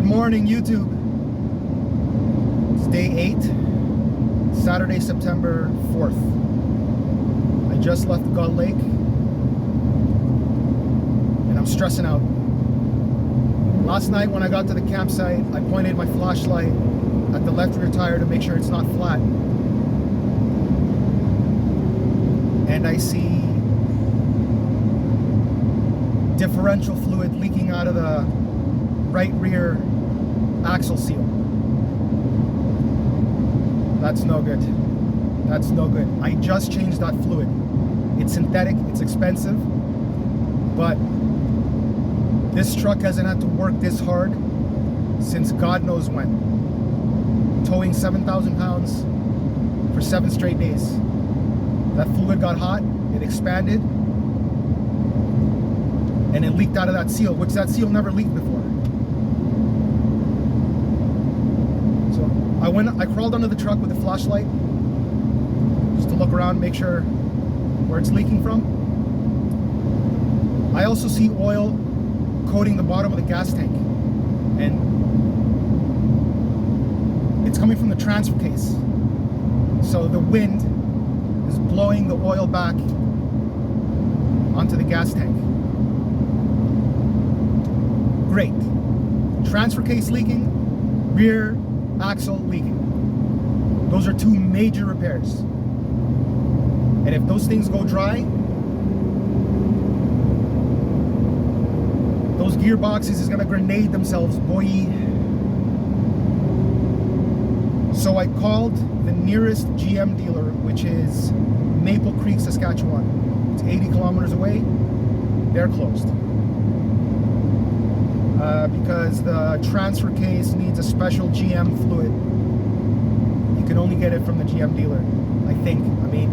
Good morning, YouTube. It's day 8, Saturday, September 4th. I just left Gull Lake and I'm stressing out. Last night when I got to the campsite, I pointed my flashlight at the left rear tire to make sure it's not flat. And I see differential fluid leaking out of the right rear axle seal. That's no good. That's no good. I just changed that fluid. It's synthetic, it's expensive, but this truck hasn't had to work this hard since God knows when. Towing 7,000 pounds for 7 straight days. That fluid got hot, it expanded, and it leaked out of that seal, which that seal never leaked before. So I crawled under the truck with a flashlight just to look around, make sure where it's leaking from. I also see oil coating the bottom of the gas tank, and it's coming from the transfer case. So the wind is blowing the oil back onto the gas tank. Great. Transfer case leaking, rear axle leaking. Those are 2 major repairs. And if those things go dry, those gearboxes is gonna grenade themselves, boy. So I called the nearest GM dealer, which is Maple Creek, Saskatchewan. It's 80 kilometers away. They're closed. Because the transfer case needs a special GM fluid. You can only get it from the GM dealer, I think. I mean,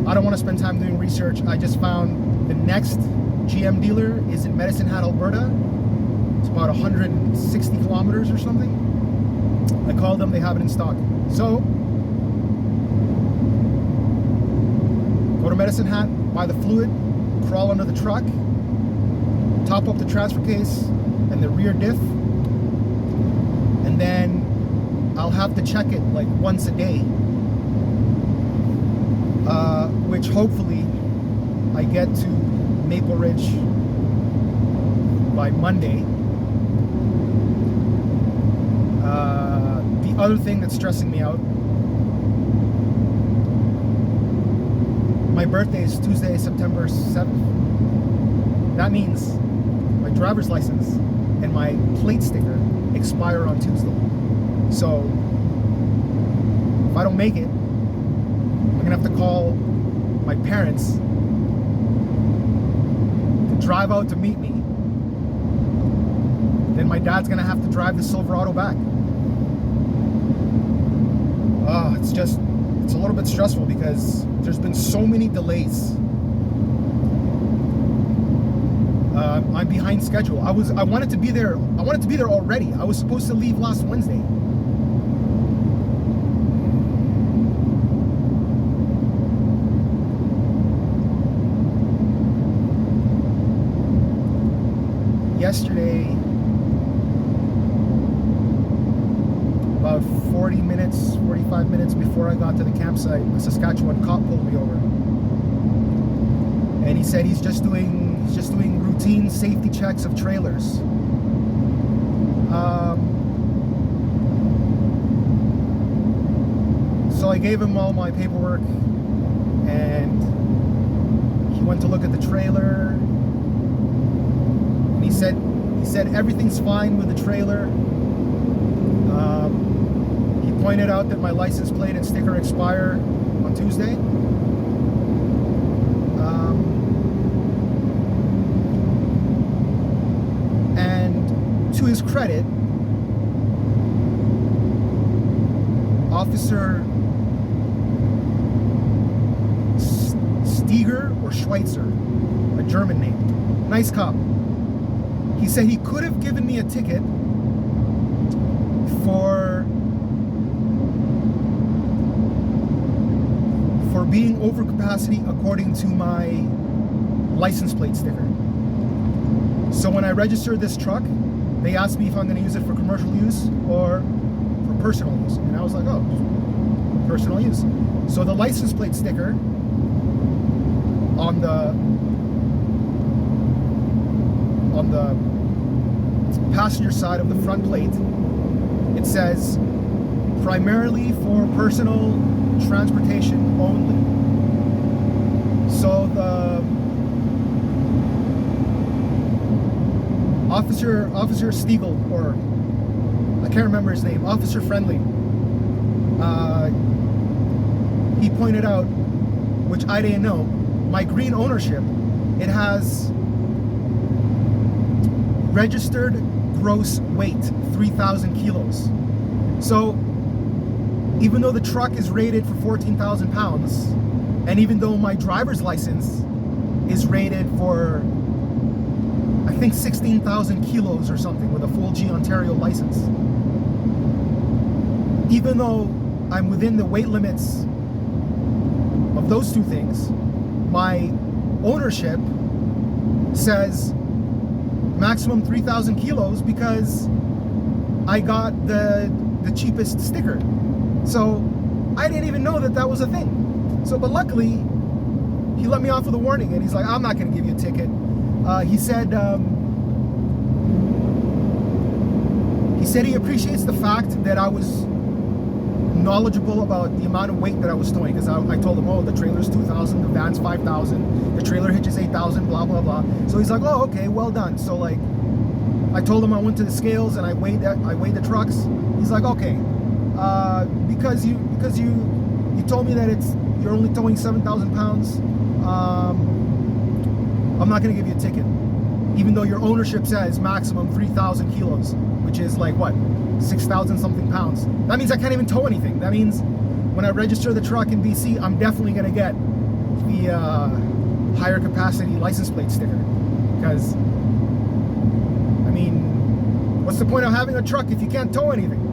I don't want to spend time doing research. I just found the next GM dealer is in Medicine Hat, Alberta. It's about 160 kilometers or something. I called them, they have it in stock. So, go to Medicine Hat, buy the fluid, crawl under the truck, top up the transfer case and the rear diff, and then I'll have to check it like once a day, which hopefully I get to Maple Ridge by Monday. The other thing that's stressing me out, my birthday is Tuesday, September 7th. That means my driver's license and my plate sticker expire on Tuesday. So if I don't make it, I'm gonna have to call my parents to drive out to meet me. Then my dad's gonna have to drive the Silverado back. It's a little bit stressful because there's been so many delays. I'm behind schedule. I wanted to be there. I wanted to be there already. I was supposed to leave last Wednesday. Yesterday, about 45 minutes before I got to the campsite, a Saskatchewan cop pulled me over. And he said he's just doing routine safety checks of trailers. So I gave him all my paperwork, and he went to look at the trailer, and he said everything's fine with the trailer. He pointed out that my license plate and sticker expire on Tuesday. To his credit, Officer Steiger or Schweitzer, a German name, nice cop. He said he could have given me a ticket for being over capacity according to my license plate sticker. So when I registered this truck, they asked me if I'm going to use it for commercial use or for personal use. And I was like, oh, personal use. So the license plate sticker on the passenger side of the front plate, it says primarily for personal transportation only. So the Officer Stiegel, or I can't remember his name, Officer Friendly, he pointed out, which I didn't know, my green ownership, it has registered gross weight 3,000 kilos. So even though the truck is rated for 14,000 pounds, and even though my driver's license is rated for, I think, 16,000 kilos or something with a full G Ontario license, even though I'm within the weight limits of those two things, my ownership says maximum 3,000 kilos because I got the cheapest sticker. So I didn't even know that was a thing. So, but luckily, he let me off with a warning, and he's like, I'm not going to give you a ticket. He said he appreciates the fact that I was knowledgeable about the amount of weight that I was towing, because I told him, oh, the trailer's 2,000, the van's 5,000, the trailer hitch is 8,000, blah blah blah. So he's like, oh, okay, well done. So like, I told him I went to the scales and I weighed the trucks. He's like, okay, because you told me that you're only towing 7,000 pounds. I'm not going to give you a ticket, even though your ownership says maximum 3,000 kilos, which is like what, 6,000 something pounds. That means I can't even tow anything. That means when I register the truck in BC, I'm definitely going to get the higher capacity license plate sticker. Because, I mean, what's the point of having a truck if you can't tow anything?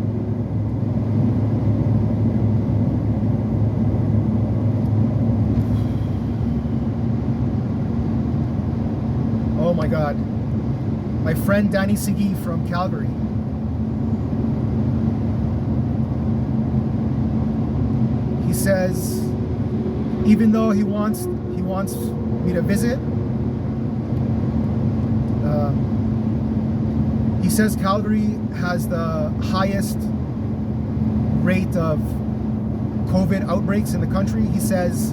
Oh my God. My friend Danny Segui from Calgary. He says, even though he wants me to visit, he says Calgary has the highest rate of COVID outbreaks in the country. He says,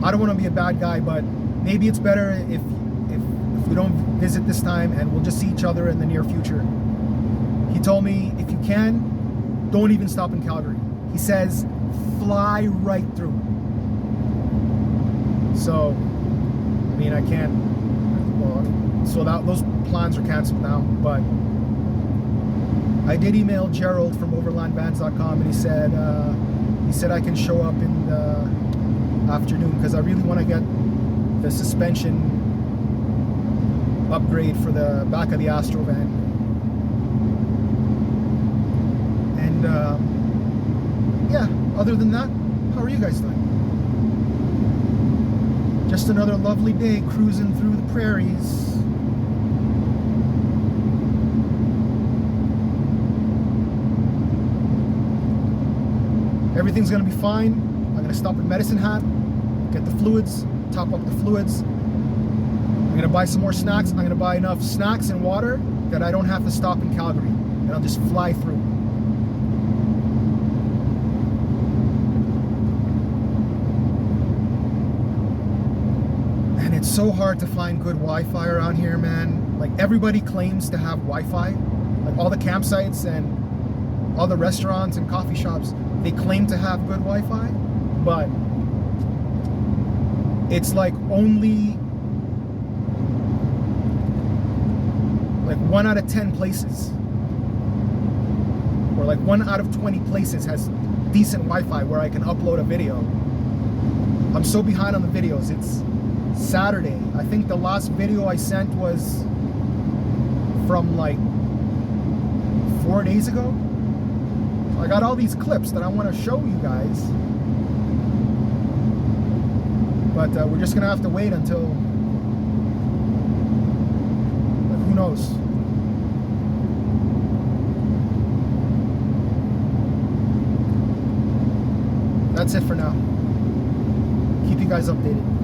I don't want to be a bad guy, but maybe it's better if we don't visit this time and we'll just see each other in the near future. He told me, if you can, don't even stop in Calgary. He says, fly right through. So, I mean, I can't, well, so those plans are canceled now, but I did email Gerald from overlandvans.com, and he said I can show up in the afternoon, because I really want to get the suspension upgrade for the back of the Astro van. And yeah, other than that, how are you guys doing? Just another lovely day cruising through the prairies. Everything's gonna be fine. I'm gonna stop at Medicine Hat, get the fluids, top up the fluids. I'm gonna buy some more snacks. I'm gonna buy enough snacks and water that I don't have to stop in Calgary, and I'll just fly through. And it's so hard to find good Wi-Fi around here, man. Like, everybody claims to have Wi-Fi. Like, all the campsites and all the restaurants and coffee shops, they claim to have good Wi-Fi, but it's like only like 1 out of 10 places, or like 1 out of 20 places has decent Wi-Fi where I can upload a video. I'm so behind on the videos. It's Saturday. I think the last video I sent was from like 4 days ago. I got all these clips that I want to show you guys. But we're just gonna have to wait until, like, who knows? That's it for now. Keep you guys updated.